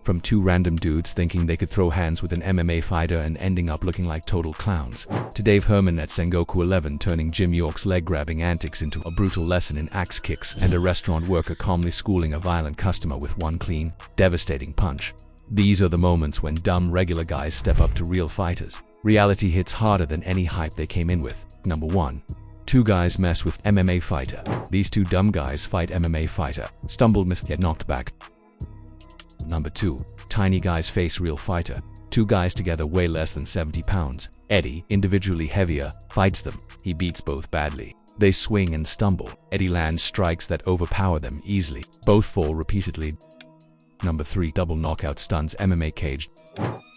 from two random dudes thinking they could throw hands with an MMA fighter and ending up looking like total clowns, to Dave Herman at Sengoku 11 turning Jim York's leg-grabbing antics into a brutal lesson in axe kicks, and a restaurant worker calmly schooling a violent customer with one clean, devastating punch. These are the moments when dumb regular guys step up to real fighters. Reality hits harder than any hype they came in with. Number 1. Two guys mess with MMA fighter. These two dumb guys fight MMA fighter. Stumble, miss, get knocked back. Number 2. Tiny guys face real fighter. Two guys together weigh less than 70 pounds. Eddie, individually heavier, fights them. He beats both badly. They swing and stumble. Eddie lands strikes that overpower them easily. Both fall repeatedly. Number 3. Double knockout stuns MMA cage.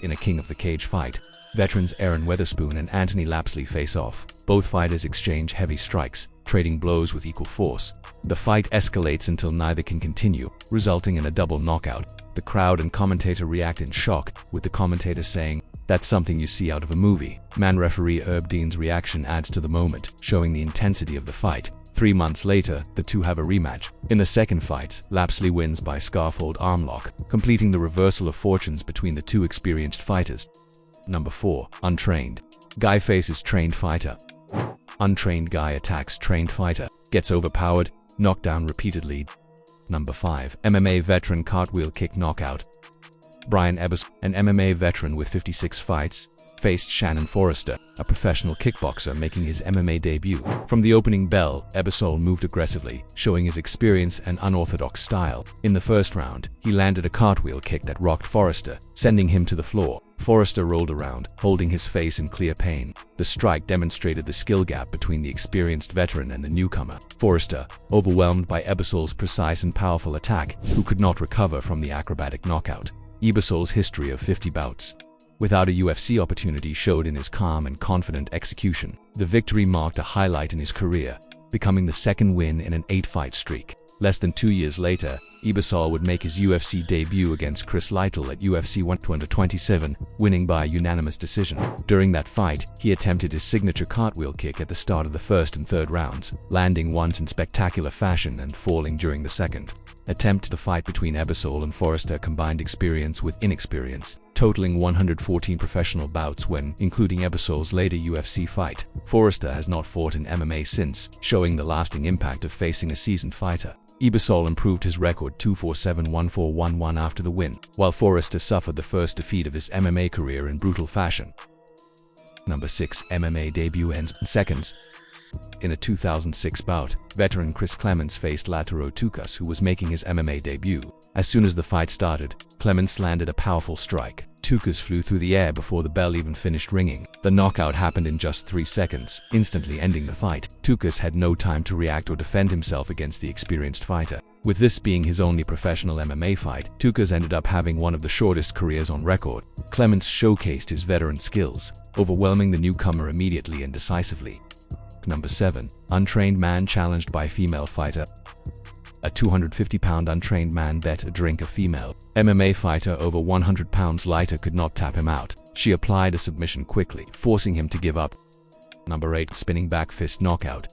In a King of the Cage fight, veterans Aaron Weatherspoon and Anthony Lapsley face off. Both fighters exchange heavy strikes, trading blows with equal force. The fight escalates until neither can continue, resulting in a double knockout. The crowd and commentator react in shock, with the commentator saying, "That's something you see out of a movie." Man referee Herb Dean's reaction adds to the moment, showing the intensity of the fight. 3 months later, the two have a rematch. In the second fight, Lapsley wins by scarfold armlock, completing the reversal of fortunes between the two experienced fighters. Number 4. Untrained guy faces trained fighter. Untrained guy attacks trained fighter, gets overpowered, knocked down repeatedly. Number 5. MMA veteran cartwheel kick knockout. Brian Ebersol, an MMA veteran with 56 fights, faced Shannon Forrester, a professional kickboxer making his MMA debut. From the opening bell, Ebersol moved aggressively, showing his experience and unorthodox style. In the first round, he landed a cartwheel kick that rocked Forrester, sending him to the floor. Forrester rolled around, holding his face in clear pain. The strike demonstrated the skill gap between the experienced veteran and the newcomer. Forrester, overwhelmed by Ebersol's precise and powerful attack, who could not recover from the acrobatic knockout. Ebersol's history of 50 bouts without a UFC opportunity showed in his calm and confident execution. The victory marked a highlight in his career, becoming the second win in an 8-fight streak. Less than 2 years later, Ebersol would make his UFC debut against Chris Lytle at UFC 127, winning by a unanimous decision. During that fight, he attempted his signature cartwheel kick at the start of the first and third rounds, landing once in spectacular fashion and falling during the second attempt. The fight between Ebersol and Forrester combined experience with inexperience, totaling 114 professional bouts when including Ebersol's later UFC fight. Forrester has not fought in MMA since, showing the lasting impact of facing a seasoned fighter. Ebersol improved his record 2-4-7-1-4-1-1 after the win, while Forrester suffered the first defeat of his MMA career in brutal fashion. Number 6. MMA debut ends in seconds. In a 2006 bout, veteran Chris Clements faced Lataro Tukas, who was making his MMA debut. As soon as the fight started, Clements landed a powerful strike. Tukas flew through the air before the bell even finished ringing. The knockout happened in just 3 seconds, instantly ending the fight. Tukas had no time to react or defend himself against the experienced fighter. With this being his only professional MMA fight, Tukas ended up having one of the shortest careers on record. Clements showcased his veteran skills, overwhelming the newcomer immediately and decisively. Number 7. Untrained man challenged by female fighter. A 250-pound untrained man bet a drink a female MMA fighter over 100 pounds lighter could not tap him out. She applied a submission quickly, forcing him to give up. Number 8. Spinning back fist knockout.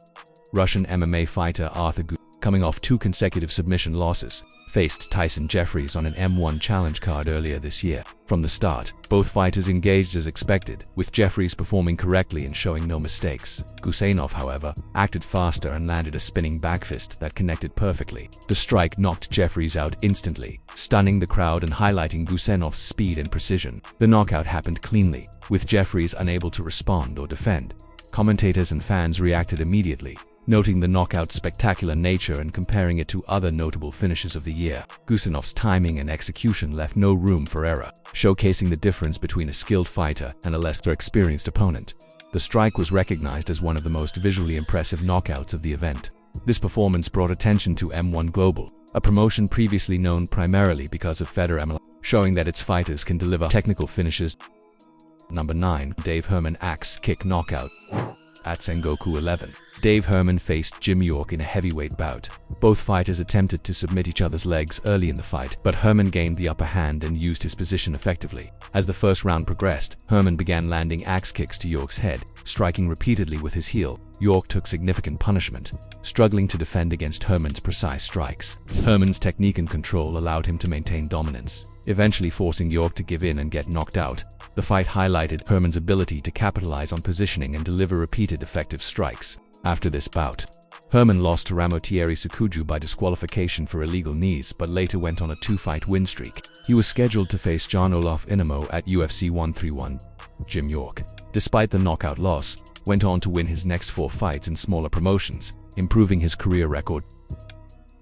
Russian MMA fighter Arthur Gu, coming off 2 consecutive submission losses, faced Tyson Jeffries on an M1 challenge card earlier this year. From the start, both fighters engaged as expected, with Jeffries performing correctly and showing no mistakes. Guseynov, however, acted faster and landed a spinning back fist that connected perfectly. The strike knocked Jeffries out instantly, stunning the crowd and highlighting Guseynov's speed and precision. The knockout happened cleanly, with Jeffries unable to respond or defend. Commentators and fans reacted immediately, noting the knockout's spectacular nature and comparing it to other notable finishes of the year. Guseynov's timing and execution left no room for error, showcasing the difference between a skilled fighter and a less experienced opponent. The strike was recognized as one of the most visually impressive knockouts of the event. This performance brought attention to M1 Global, a promotion previously known primarily because of Fedor Emelianenko, showing that its fighters can deliver technical finishes. Number 9. Dave Herman axe kick knockout. At Sengoku 11, Dave Herman faced Jim York in a heavyweight bout. Both fighters attempted to submit each other's legs early in the fight, but Herman gained the upper hand and used his position effectively. As the first round progressed, Herman began landing axe kicks to York's head, striking repeatedly with his heel. York took significant punishment, struggling to defend against Herman's precise strikes. Herman's technique and control allowed him to maintain dominance, eventually forcing York to give in and get knocked out. The fight highlighted Herman's ability to capitalize on positioning and deliver repeated effective strikes. After this bout, Herman lost to Ramotieri Sukuju by disqualification for illegal knees, but later went on a 2-fight win streak. He was scheduled to face John Olaf Inamo at UFC 131. Jim York, despite the knockout loss, went on to win his next 4 fights in smaller promotions, improving his career record.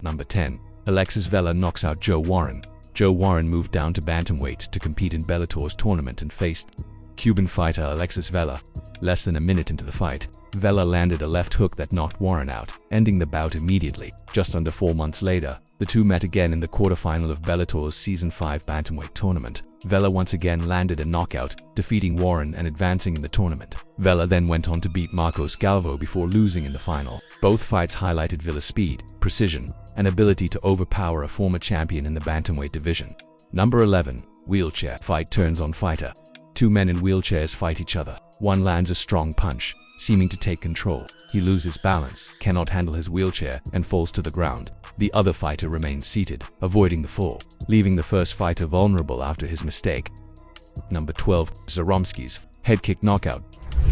Number 10. Alexis Vela knocks out Joe Warren. Joe Warren moved down to bantamweight to compete in Bellator's tournament and faced Cuban fighter Alexis Vela. Less than a minute into the fight, Vela landed a left hook that knocked Warren out, ending the bout immediately. Just under 4 months later, the two met again in the quarterfinal of Bellator's Season 5 bantamweight tournament. Vela once again landed a knockout, defeating Warren and advancing in the tournament. Vela then went on to beat Marcos Galvo before losing in the final. Both fights highlighted Vela's speed, precision, and ability to overpower a former champion in the bantamweight division. Number 11. Wheelchair fight turns on fighter. Two men in wheelchairs fight each other. One lands a strong punch, seeming to take control. He loses balance, cannot handle his wheelchair, and falls to the ground. The other fighter remains seated, avoiding the fall, leaving the first fighter vulnerable after his mistake. Number 12. Zaromski's head kick knockout.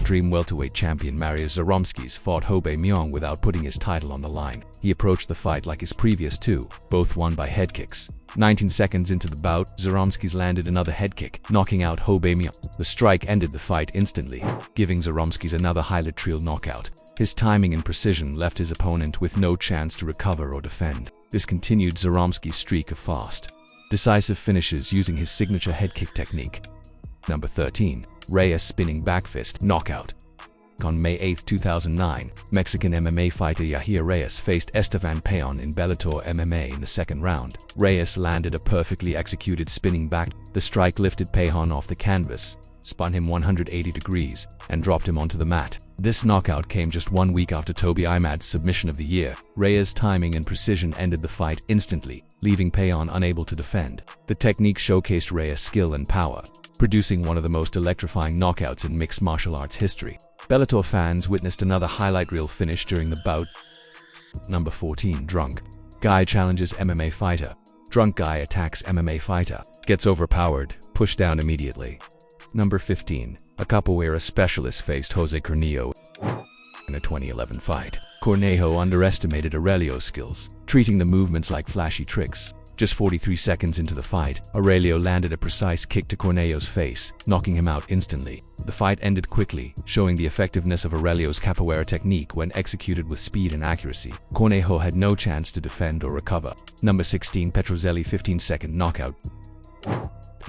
Dream welterweight champion Mariusz Zaromskis fought Hobe Myong without putting his title on the line. He approached the fight like his previous two, both won by head kicks. 19 seconds into the bout, Zaromskis landed another head kick, knocking out Hobe Myong. The strike ended the fight instantly, giving Zaromskis another highlight-reel knockout. His timing and precision left his opponent with no chance to recover or defend. This continued Zaromski's streak of fast, decisive finishes using his signature head kick technique. Number 13. Reyes spinning back fist knockout. On May 8, 2009, Mexican MMA fighter Yair Reyes faced Estevan Payon in Bellator MMA in the second round. Reyes landed a perfectly executed spinning back. The strike lifted Payon off the canvas, spun him 180 degrees, and dropped him onto the mat. This knockout came just 1 week after Toby Imad's submission of the year. Reyes' timing and precision ended the fight instantly, leaving Payon unable to defend. The technique showcased Reyes' skill and power, producing one of the most electrifying knockouts in mixed martial arts history. Bellator fans witnessed another highlight reel finish during the bout. Number 14. Drunk guy challenges MMA fighter. Drunk guy attacks MMA fighter, gets overpowered, pushed down immediately. Number 15. A capoeira specialist faced Jose Cornejo in a 2011 fight. Cornejo underestimated Aurelio's skills, treating the movements like flashy tricks. Just 43 seconds into the fight, Aurelio landed a precise kick to Cornejo's face, knocking him out instantly. The fight ended quickly, showing the effectiveness of Aurelio's capoeira technique when executed with speed and accuracy. Cornejo had no chance to defend or recover. Number 16. Petrozelli 15-second knockout.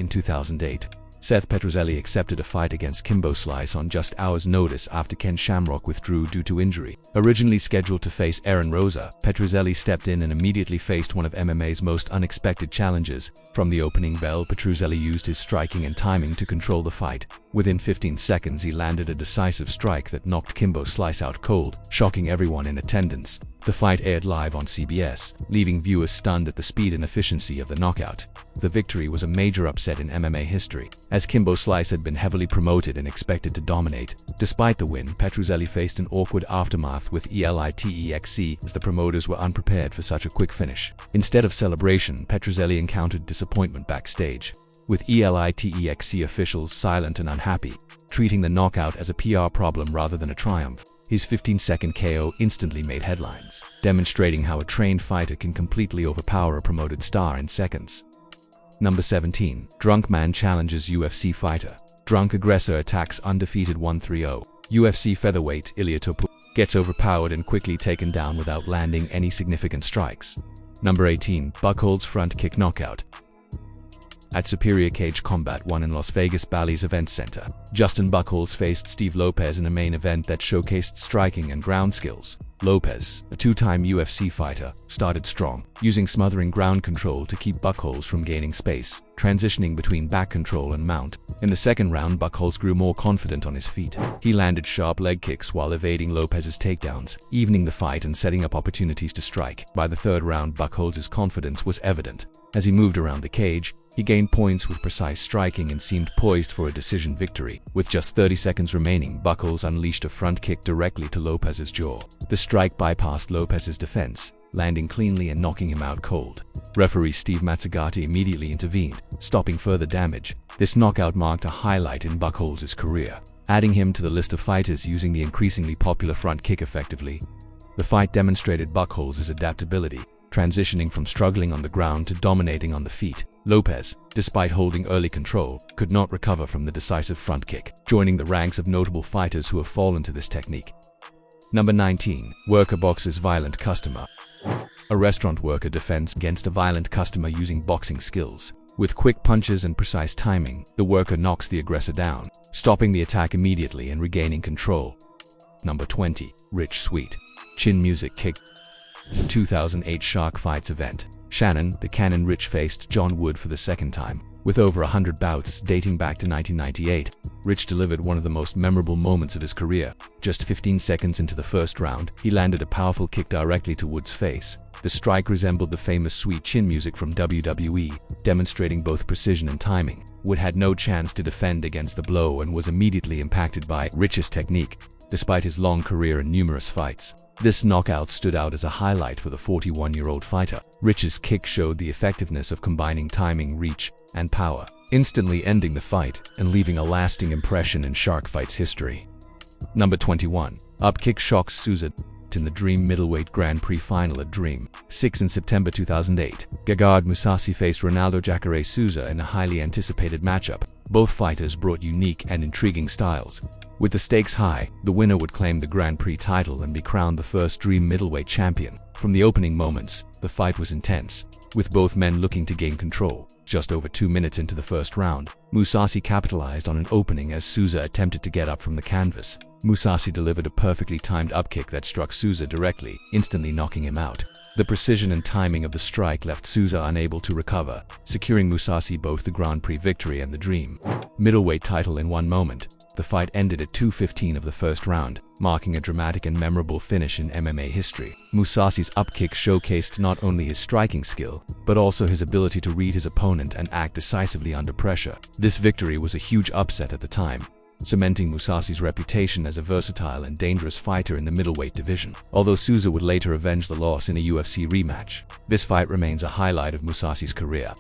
In 2008, Seth Petrozelli accepted a fight against Kimbo Slice on just hours' notice after Ken Shamrock withdrew due to injury. Originally scheduled to face Aaron Rosa, Petrozelli stepped in and immediately faced one of MMA's most unexpected challenges. From the opening bell, Petrozelli used his striking and timing to control the fight. Within 15 seconds, he landed a decisive strike that knocked Kimbo Slice out cold, shocking everyone in attendance. The fight aired live on CBS, leaving viewers stunned at the speed and efficiency of the knockout. The victory was a major upset in MMA history, as Kimbo Slice had been heavily promoted and expected to dominate. Despite the win, Petrozelli faced an awkward aftermath with ELITEXC, as the promoters were unprepared for such a quick finish. Instead of celebration, Petrozelli encountered disappointment backstage, with ELITEXC officials silent and unhappy, treating the knockout as a PR problem rather than a triumph. His 15-second KO instantly made headlines, demonstrating how a trained fighter can completely overpower a promoted star in seconds. Number 17. Drunk man challenges UFC fighter. Drunk aggressor attacks undefeated 130. UFC featherweight Ilia Topuria gets overpowered and quickly taken down without landing any significant strikes. Number 18. Buchholz front kick knockout. At Superior Cage Combat 1 in Las Vegas Bally's Event Center, Justin Buchholz faced Steve Lopez in a main event that showcased striking and ground skills. Lopez, a two-time UFC fighter, started strong, using smothering ground control to keep Buchholz from gaining space, transitioning between back control and mount. In the second round, Buchholz grew more confident on his feet. He landed sharp leg kicks while evading Lopez's takedowns, evening the fight and setting up opportunities to strike. By the third round, Buchholz's confidence was evident. As he moved around the cage, he gained points with precise striking and seemed poised for a decision victory. With just 30 seconds remaining, Buchholz unleashed a front kick directly to Lopez's jaw. The strike bypassed Lopez's defense, landing cleanly and knocking him out cold. Referee Steve Mazzagatti immediately intervened, stopping further damage. This knockout marked a highlight in Buchholz's career, adding him to the list of fighters using the increasingly popular front kick effectively. The fight demonstrated Buchholz's adaptability, transitioning from struggling on the ground to dominating on the feet. Lopez, despite holding early control, could not recover from the decisive front kick, joining the ranks of notable fighters who have fallen to this technique. Number 19. Worker boxes violent customer. A restaurant worker defends against a violent customer using boxing skills. With quick punches and precise timing, the worker knocks the aggressor down, stopping the attack immediately and regaining control. Number 20. Rich Sweet. Chin music kick. 2008 Shark Fights event. Shannon, the Cannon Rich faced John Wood for the second time. With over 100 bouts dating back to 1998, Rich delivered one of the most memorable moments of his career. Just 15 seconds into the first round, he landed a powerful kick directly to Wood's face. The strike resembled the famous sweet chin music from WWE, demonstrating both precision and timing. Wood had no chance to defend against the blow and was immediately impacted by Rich's technique, despite his long career and numerous fights. This knockout stood out as a highlight for the 41-year-old fighter. Rich's kick showed the effectiveness of combining timing, reach, and power, instantly ending the fight and leaving a lasting impression in Shark Fights history. Number 21. Upkick shocks Souza in the Dream Middleweight Grand Prix final at Dream 6 in September 2008. Gegard Mousasi faced Ronaldo Jacare Souza in a highly anticipated matchup. Both fighters brought unique and intriguing styles. With the stakes high, the winner would claim the Grand Prix title and be crowned the first Dream Middleweight champion. From the opening moments, the fight was intense, with both men looking to gain control. Just over 2 minutes into the first round, Mousasi capitalized on an opening as Souza attempted to get up from the canvas. Mousasi delivered a perfectly timed upkick that struck Souza directly, instantly knocking him out. The precision and timing of the strike left Souza unable to recover, securing Mousasi both the Grand Prix victory and the Dream Middleweight title in one moment. The fight ended at 2:15 of the first round, marking a dramatic and memorable finish in MMA history. Mousasi's upkick showcased not only his striking skill, but also his ability to read his opponent and act decisively under pressure. This victory was a huge upset at the time, cementing Mousasi's reputation as a versatile and dangerous fighter in the middleweight division. Although Souza would later avenge the loss in a UFC rematch, this fight remains a highlight of Mousasi's career.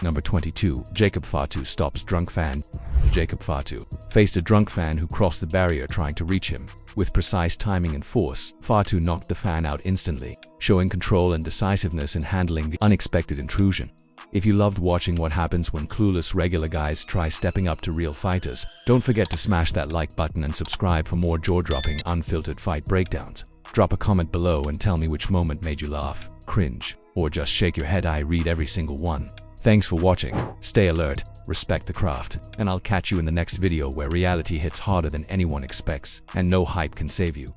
Number 22. Jacob Fatu stops drunk fan. Jacob Fatu faced a drunk fan who crossed the barrier trying to reach him. With precise timing and force, Fatu knocked the fan out instantly, showing control and decisiveness in handling the unexpected intrusion. If you loved watching what happens when clueless regular guys try stepping up to real fighters, don't forget to smash that like button and subscribe for more jaw-dropping, unfiltered fight breakdowns. Drop a comment below and tell me which moment made you laugh, cringe, or just shake your head. I read every single one. Thanks for watching, stay alert, respect the craft, and I'll catch you in the next video where reality hits harder than anyone expects, and no hype can save you.